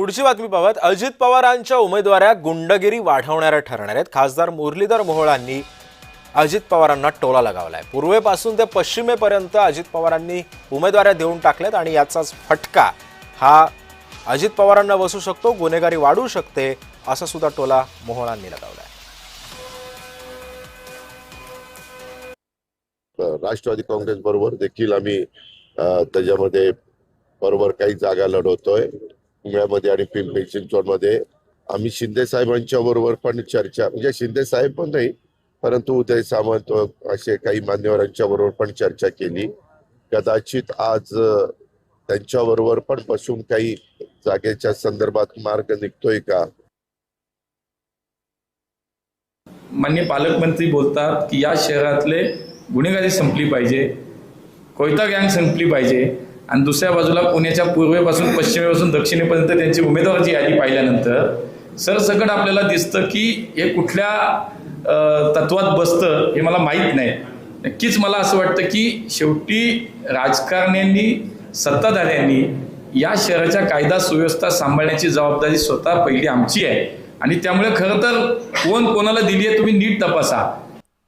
पुढची बातमी पाहत अजित पवारांच्या उमेदवाऱ्या गुंडगिरी वाढवणाऱ्या ठरणार आहेत। खासदार मुरलीधर मोहोळांनी अजित पवारांना टोला लगावलाय। पूर्वेपासून ते पश्चिमेपर्यंत अजित पवारांनी उमेदवाऱ्या देऊन टाकल्यात आणि याचाच फटका हा अजित पवारांना बसू शकतो, गुन्हेगारी वाढू शकते असा सुद्धा टोला मोहोळांनी लगावलाय। राष्ट्रवादी काँग्रेस बरोबर देखील आम्ही त्याच्यामध्ये बरोबर काही जागा लढवतोय। पुण्यामध्ये आणि पिंपरी चिंचवडमध्ये आम्ही शिंदे साहेबांच्या बरोबर पण चर्चा, म्हणजे शिंदे साहेब पण नाही परंतु उदय सामंत असे काही मान्यवरांच्या बरोबर पण चर्चा केली। कदाचित आज त्यांच्या बरोबर पण बसून काही जागेच्या संदर्भात मार्ग निघतोय का। माननीय पालकमंत्री बोलतात की या शहरातले गुन्हेगारी संपली पाहिजे, कोयता गँग संपली पाहिजे आणि दुसऱ्या बाजूला पुण्याच्या पूर्वेपासून पश्चिमेपासून दक्षिणेपर्यंत त्यांची उमेदवाराची यादी पाहिल्यानंतर सरसकट आपल्याला दिसतं की हे कुठल्या तत्वात बसतं हे मला माहीत नाही। नक्कीच मला असं वाटतं की शेवटी राजकारण्यांनी, सत्ताधाऱ्यांनी या शहराच्या कायदा सुव्यवस्था सांभाळण्याची जबाबदारी स्वतः पहिली आमची आहे आणि त्यामुळे खरं तर कोण कोणाला दिली आहे तुम्ही नीट तपासा।